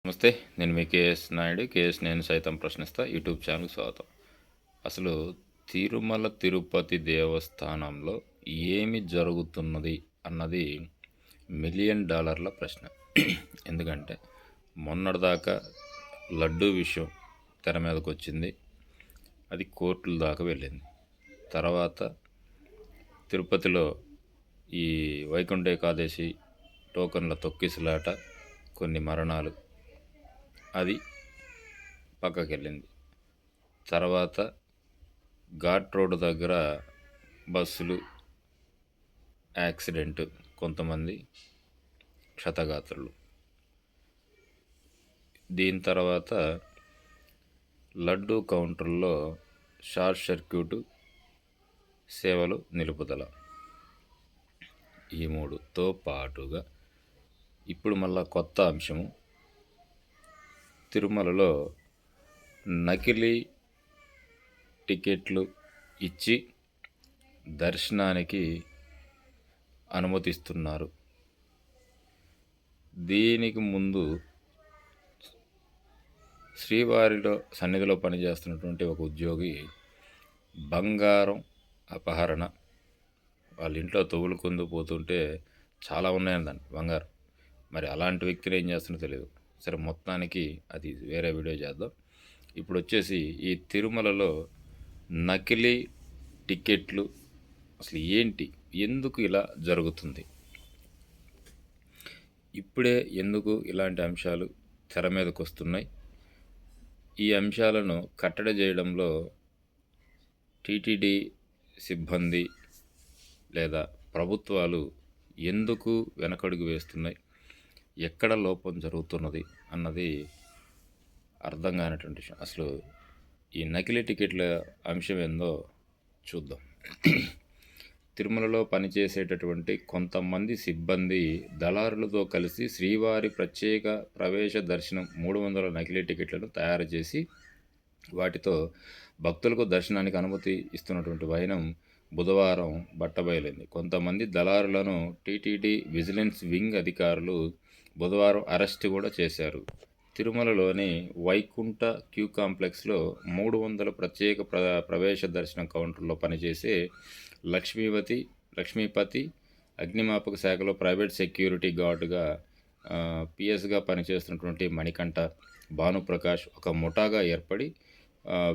నమస్తే. నేను మీ కేఎస్ నాయుడు. నేను సైతం ప్రశ్నిస్తా యూట్యూబ్ ఛానల్కి స్వాగతం. అసలు తిరుమల తిరుపతి దేవస్థానంలో ఏమి జరుగుతున్నది అన్నది $1,000,000 ప్రశ్న. ఎందుకంటే మొన్నటిదాకా లడ్డూ విషయం తెర మీదకి వచ్చింది. అది కోర్టుల దాకా వెళ్ళింది. తర్వాత తిరుపతిలో ఈ వైకుంఠ ఏకాదశి టోకన్ల తొక్కిసలాట, కొన్ని మరణాలు, అది పక్కకెళ్ళింది. తర్వాత ఘాట్ రోడ్డు దగ్గర బస్సులు యాక్సిడెంట్, కొంతమంది క్షతగాత్రులు. దీని తర్వాత లడ్డూ కౌంటర్లో షార్ట్ సర్క్యూటు, సేవలు నిలుపుదల. ఈ మూడుతో పాటుగా ఇప్పుడు మళ్ళా కొత్త అంశము, తిరుమలలో నకిలీ టికెట్లు ఇచ్చి దర్శనానికి అనుమతిస్తున్నారు. దీనికి ముందు శ్రీవారిలో సన్నిధిలో పనిచేస్తున్నటువంటి ఒక ఉద్యోగి బంగారం అపహరణ, వాళ్ళ ఇంట్లో తగులుకుందు పోతుంటే చాలా ఉన్నాయండి బంగారం. మరి అలాంటి వ్యక్తిని ఏం చేస్తున్నా తెలియదు. సరే, మొత్తానికి అది వేరే వీడియో చేద్దాం. ఇప్పుడు వచ్చేసి ఈ తిరుమలలో నకిలీ టికెట్లు అసలు ఏంటి, ఎందుకు ఇలా జరుగుతుంది, ఇప్పుడే ఎందుకు ఇలాంటి అంశాలు తెర మీదకు వస్తున్నాయి, ఈ అంశాలను కట్టడి చేయడంలో టీటీడీ సిబ్బంది లేదా ప్రభుత్వాలు ఎందుకు వెనకడుగు వేస్తున్నాయి, ఎక్కడ లోపం జరుగుతున్నది అన్నది అర్థం కానటువంటి విషయం. అసలు ఈ నకిలీ టికెట్ల అంశం ఏందో చూద్దాం. తిరుమలలో పనిచేసేటటువంటి కొంతమంది సిబ్బంది దళారులతో కలిసి శ్రీవారి ప్రత్యేక ప్రవేశ దర్శనం 300 నకిలీ టికెట్లను తయారు చేసి వాటితో భక్తులకు దర్శనానికి అనుమతి ఇస్తున్నటువంటి వైనం బుధవారం బట్టబయలైంది. కొంతమంది దళారులను టీటీడీ విజిలెన్స్ వింగ్ అధికారులు బుధవారం అరెస్ట్ కూడా చేశారు. తిరుమలలోని వైకుంఠ క్యూ కాంప్లెక్స్లో 300 ప్రత్యేక ప్రవేశ దర్శన కౌంటర్లో పనిచేసే లక్ష్మీపతి, అగ్నిమాపక శాఖలో ప్రైవేట్ సెక్యూరిటీ గార్డుగా పిఎస్గా పనిచేస్తున్నటువంటి మణికంఠ, భానుప్రకాష్ ఒక ముఠాగా ఏర్పడి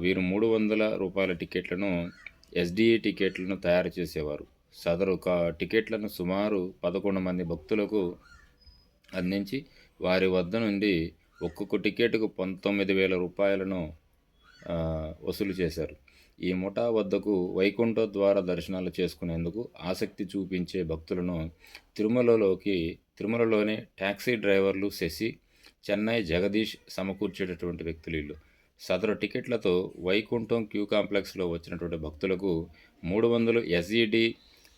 వీరు $300 టికెట్లను, ఎస్డిఏ టికెట్లను తయారు చేసేవారు. సదరు టికెట్లను సుమారు 11 మంది భక్తులకు అందించి వారి వద్ద నుండి ఒక్కొక్క టికెట్కు $19,000 వసూలు చేశారు. ఈ ముఠా వద్దకు వైకుంఠ ద్వార దర్శనాలు చేసుకునేందుకు ఆసక్తి చూపించే భక్తులను తిరుమలలోనే ట్యాక్సీ డ్రైవర్లు శశి, చెన్నై జగదీష్ సమకూర్చేటటువంటి వ్యక్తులు వీళ్ళు. సదరు టికెట్లతో వైకుంఠం క్యూ కాంప్లెక్స్లో వచ్చినటువంటి భక్తులకు 300 ఎస్ఈడి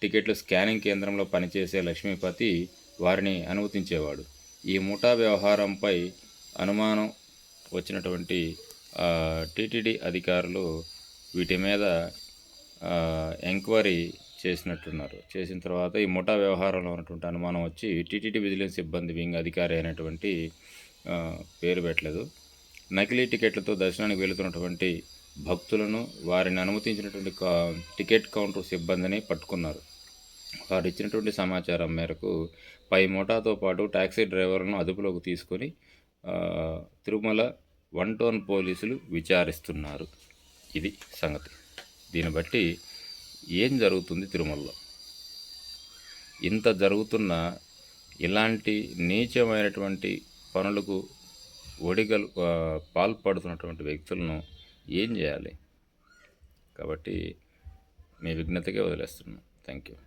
టికెట్లు స్కానింగ్ కేంద్రంలో పనిచేసే లక్ష్మీపతి వారిని అనుమతించేవాడు. ఈ ముఠా వ్యవహారంపై అనుమానం వచ్చినటువంటి టీటీడీ అధికారులు వీటి మీద ఎంక్వైరీ చేసినట్టున్నారు. చేసిన తర్వాత ఈ ముఠా వ్యవహారంలో ఉన్నటువంటి అనుమానం వచ్చి టీటీడీ విజిలెన్స్ సిబ్బంది వింగ్ అధికారి అయినటువంటి పేరు పెట్టలేదు, నకిలీ టికెట్లతో దర్శనానికి వెళుతున్నటువంటి భక్తులను, వారిని అనుమతించినటువంటి టికెట్ కౌంటర్ సిబ్బందిని పట్టుకున్నారు. వారు ఇచ్చినటువంటి సమాచారం మేరకు పై ముఠాతో పాటు టాక్సీ డ్రైవర్లను అదుపులోకి తీసుకొని తిరుమల 1 టౌన్ పోలీసులు విచారిస్తున్నారు. ఇది సంగతి. దీన్ని బట్టి ఏం జరుగుతుంది తిరుమలలో? ఇంత జరుగుతున్న ఇలాంటి నీచమైనటువంటి పనులకు పాల్పడుతున్నటువంటి వ్యక్తులను ఏం చేయాలి? కాబట్టి మీ విజ్ఞతకే వదిలేస్తున్నాను. Thank you.